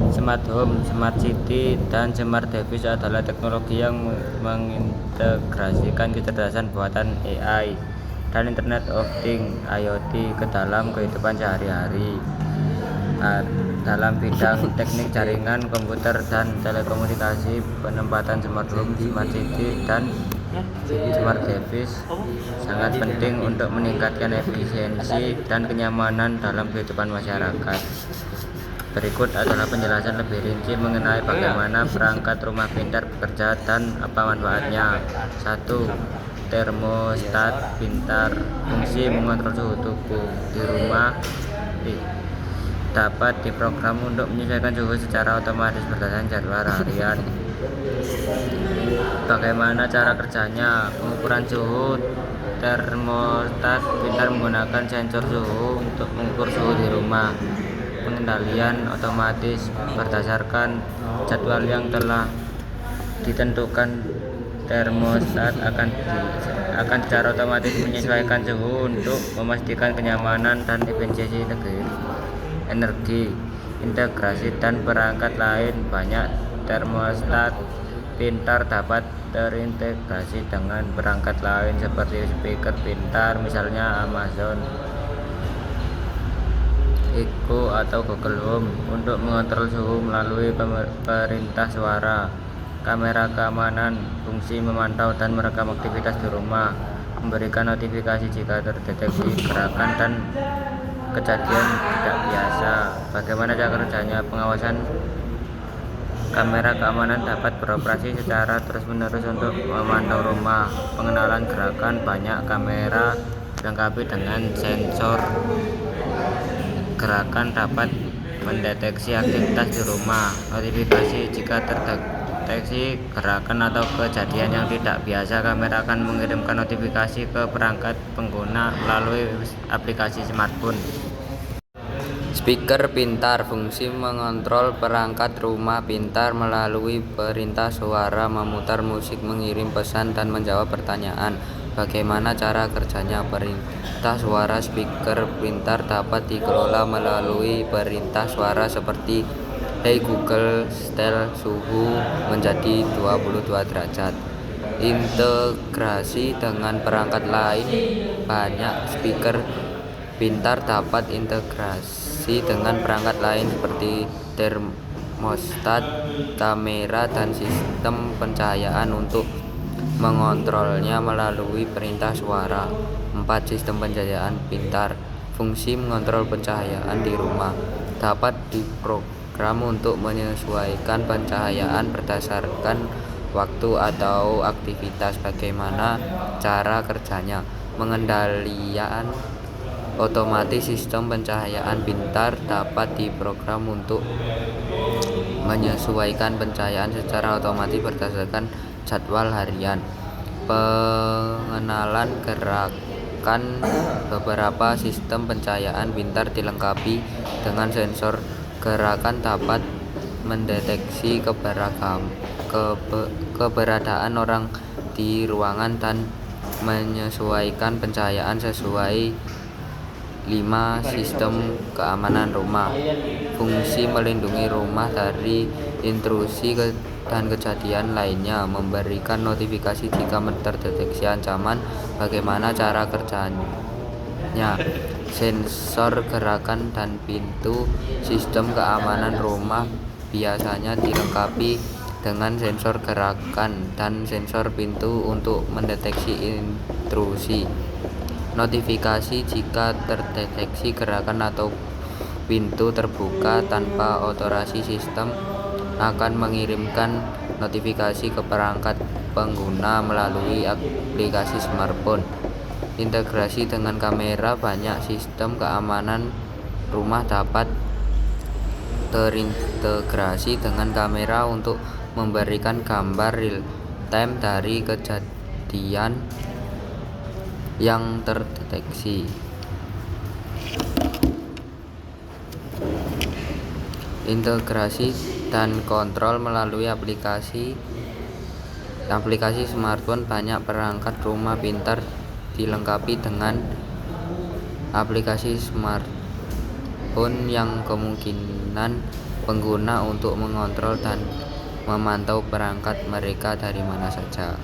Smart home, smart city, dan smart device adalah teknologi yang mengintegrasikan kecerdasan buatan AI dan Internet of Things (IoT) ke dalam kehidupan sehari-hari. Dalam bidang teknik jaringan, komputer, dan telekomunikasi, penempatan smart home, smart city, dan smart device sangat penting untuk meningkatkan efisiensi dan kenyamanan dalam kehidupan masyarakat. Berikut adalah penjelasan lebih rinci mengenai bagaimana perangkat rumah pintar bekerja dan apa manfaatnya. 1. Termostat pintar. Fungsi mengontrol suhu tubuh di rumah dapat diprogram untuk menyesuaikan suhu secara otomatis berdasarkan jadwal harian. Bagaimana cara kerjanya? Pengukuran suhu. Termostat pintar menggunakan sensor suhu untuk mengukur suhu di rumah. Pengendalian otomatis berdasarkan jadwal yang telah ditentukan. Termostat akan secara otomatis menyesuaikan suhu untuk memastikan kenyamanan dan efisiensi energi. Integrasi dan perangkat lain. Banyak termostat pintar dapat terintegrasi dengan perangkat lain seperti speaker pintar, misalnya Amazon Echo atau Google Home, untuk mengontrol suhu melalui perintah suara. Kamera keamanan. Fungsi memantau dan merekam aktivitas di rumah, memberikan notifikasi jika terdeteksi gerakan dan kejadian tidak biasa. Bagaimana cara kerjanya? Pengawasan. Kamera keamanan dapat beroperasi secara terus-menerus untuk memantau rumah. Pengenalan gerakan. Banyak kamera dilengkapi dengan sensor gerakan dapat mendeteksi aktivitas di rumah. Notifikasi. Jika terdeteksi gerakan atau kejadian yang tidak biasa, kamera akan mengirimkan notifikasi ke perangkat pengguna melalui aplikasi smartphone. Speaker pintar. Fungsi mengontrol perangkat rumah pintar melalui perintah suara, memutar musik, mengirim pesan, dan menjawab pertanyaan. Bagaimana cara kerjanya? Perintah suara. Speaker pintar dapat dikelola melalui perintah suara seperti "Hey Google, setel suhu menjadi 22 derajat". Integrasi dengan perangkat lain. Banyak speaker pintar dapat integrasi dengan perangkat lain seperti termostat, kamera, dan sistem pencahayaan untuk mengontrolnya melalui perintah suara. 4. Sistem pencahayaan pintar. Fungsi mengontrol pencahayaan di rumah. Dapat diprogram untuk menyesuaikan pencahayaan berdasarkan waktu atau aktivitas. Bagaimana cara kerjanya? Pengendalian otomatis. Sistem pencahayaan pintar dapat diprogram untuk menyesuaikan pencahayaan secara otomatis berdasarkan jadwal harian. Pengenalan gerakan. Beberapa sistem pencahayaan pintar dilengkapi dengan sensor gerakan dapat mendeteksi keberadaan orang di ruangan dan menyesuaikan pencahayaan sesuai. 5. Sistem keamanan rumah. Fungsi melindungi rumah dari intrusi dan kejadian lainnya, memberikan notifikasi jika terdeteksi ancaman. Bagaimana cara kerjanya? Sensor gerakan dan pintu. Sistem keamanan rumah biasanya dilengkapi dengan sensor gerakan dan sensor pintu untuk mendeteksi intrusi. Notifikasi jika terdeteksi gerakan atau pintu terbuka tanpa otoritas. Sistem akan mengirimkan notifikasi ke perangkat pengguna melalui aplikasi smartphone. Integrasi dengan kamera. Banyak sistem keamanan rumah dapat terintegrasi dengan kamera untuk memberikan gambar real time dari kejadian yang terdeteksi. Integrasi dan kontrol melalui aplikasi smartphone. Banyak perangkat rumah pintar dilengkapi dengan aplikasi smartphone yang kemungkinan pengguna untuk mengontrol dan memantau perangkat mereka dari mana saja.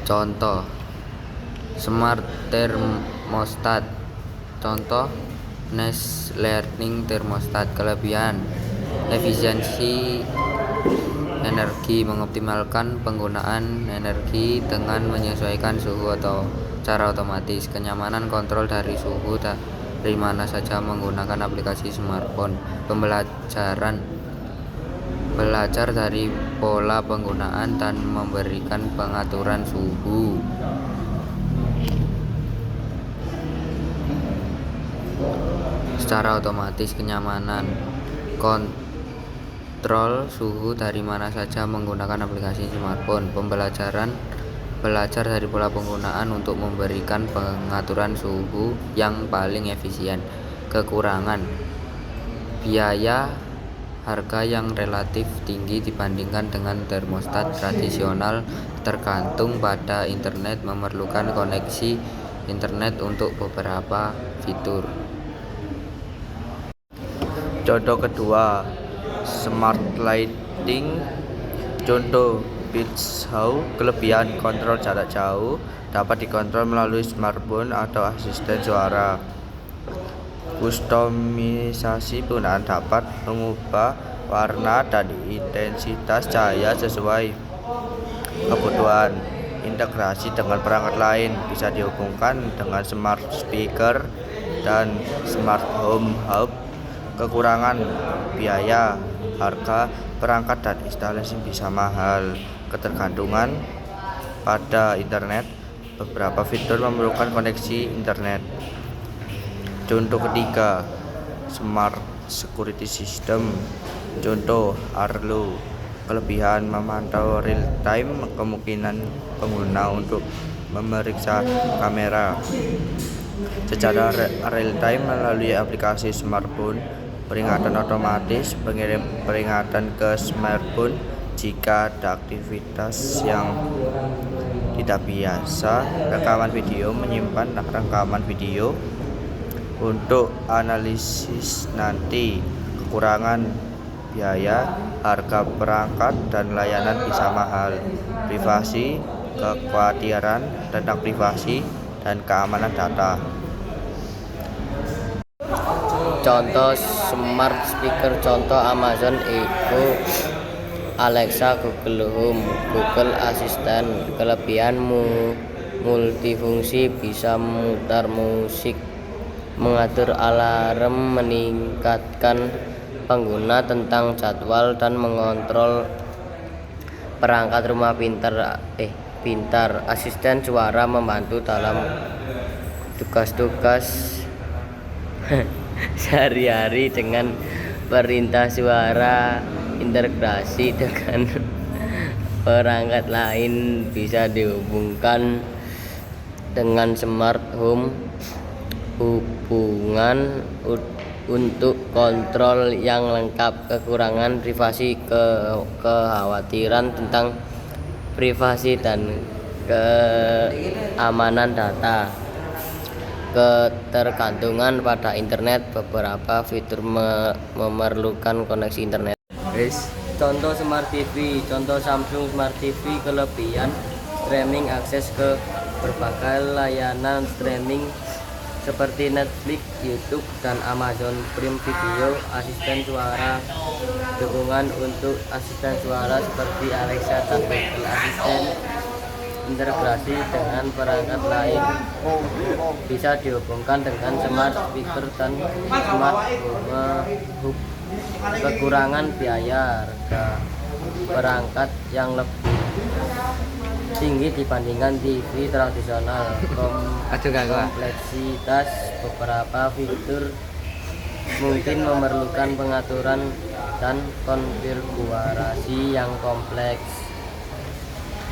Contoh, smart thermostat. Contoh, Nest Learning Thermostat. Kelebihan: efisiensi energi, mengoptimalkan penggunaan energi dengan menyesuaikan suhu atau cara otomatis. Kenyamanan, kontrol dari suhu dari mana saja menggunakan aplikasi smartphone. Pembelajaran, belajar dari pola penggunaan dan memberikan pengaturan suhu. Secara otomatis. Kenyamanan, kontrol suhu dari mana saja menggunakan aplikasi smartphone. Pembelajaran, belajar dari pola penggunaan untuk memberikan pengaturan suhu yang paling efisien. Kekurangan, biaya harga yang relatif tinggi dibandingkan dengan termostat tradisional, tergantung pada internet, memerlukan koneksi internet untuk beberapa fitur. Contoh kedua, smart lighting. Contoh, Beats How. Kelebihan, kontrol jarak jauh, dapat dikontrol melalui smartphone atau asisten suara. Kustomisasi penggunaan, dapat mengubah warna dan intensitas cahaya sesuai kebutuhan. Integrasi dengan perangkat lain, bisa dihubungkan dengan smart speaker dan smart home hub. Kekurangan, biaya harga perangkat dan instalasi bisa mahal. Ketergantungan pada internet, beberapa fitur memerlukan koneksi internet. Contoh ketiga, smart security system. Contoh, Arlo. Kelebihan, memantau real time kemungkinan pengguna untuk memeriksa kamera secara real time melalui aplikasi smartphone. Peringatan otomatis, mengirim peringatan ke smartphone jika ada aktivitas yang tidak biasa. Rekaman video, menyimpan rekaman video untuk analisis nanti. Kekurangan, biaya harga perangkat dan layanan bisa mahal. Privasi, kekhawatiran tentang privasi dan keamanan data. Contoh smart speaker, contoh Amazon Echo, Alexa, Google Home, Google Assistant. Kelebihan, multifungsi, bisa memutar musik, mengatur alarm, meningkatkan pengguna tentang jadwal, dan mengontrol perangkat rumah pintar. Asisten suara, membantu dalam tugas-tugas sehari-hari dengan perintah suara. Integrasi dengan perangkat lain, bisa dihubungkan dengan smart home. Hubungan untuk kontrol yang lengkap. Kekurangan, privasi, kekhawatiran tentang privasi dan keamanan data. Ketergantungan pada internet, beberapa fitur memerlukan koneksi internet. Contoh smart TV, contoh Samsung Smart TV. Kelebihan, streaming, akses ke berbagai layanan streaming seperti Netflix, YouTube, dan Amazon Prime Video. Asisten suara, dukungan untuk asisten suara seperti Alexa dan Google Assistant. Integrasi dengan perangkat lain, bisa dihubungkan dengan smart speaker dan smart home. Kekurangan, biaya harga perangkat yang lebih tinggi dibandingkan TV tradisional. Kompleksitas, beberapa fitur mungkin memerlukan pengaturan dan konfigurasi yang kompleks.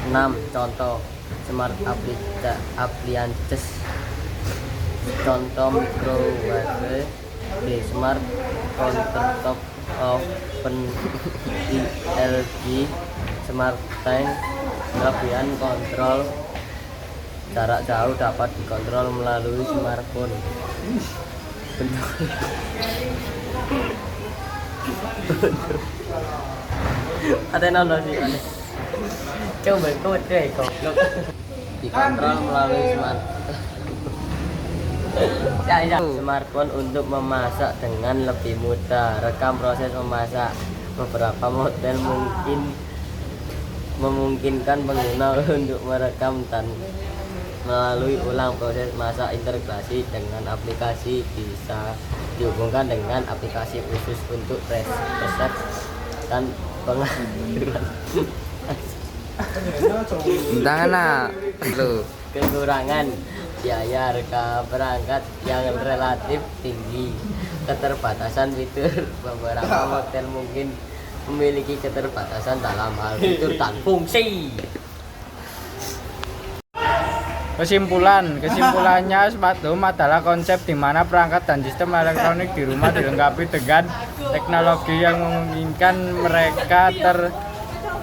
6. Contoh smart appliances. Contoh microwave, smart countertop, oven, LG, smart tank. Kelebihan, kontrol jarak jauh, dapat dikontrol melalui smartphone. Ada nol sih. Coba kode goblok. Dikontrol melalui smartphone untuk memasak dengan lebih mudah. Rekam proses memasak. Beberapa model memungkinkan pengguna untuk merekam dan melalui ulang proses masak. Integrasi dengan aplikasi bisa dihubungkan dengan aplikasi khusus untuk resep dan pengaturan. Tangan lu. Kekurangan biaya rekam perangkat yang relatif tinggi, keterbatasan fitur. Beberapa model mungkin memiliki keterbatasan dalam hal fitur dan fungsi. Kesimpulannya, smart home adalah konsep di mana perangkat dan sistem elektronik di rumah dilengkapi dengan teknologi yang memungkinkan mereka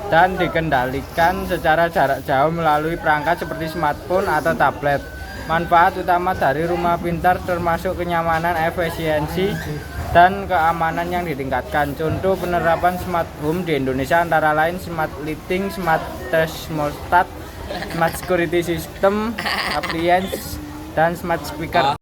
dan dikendalikan secara jarak jauh melalui perangkat seperti smartphone atau tablet. Manfaat utama dari rumah pintar termasuk kenyamanan, efisiensi, dan keamanan yang ditingkatkan. Contoh penerapan smart home di Indonesia antara lain smart lighting, smart thermostat, smart security system, appliance, dan smart speaker.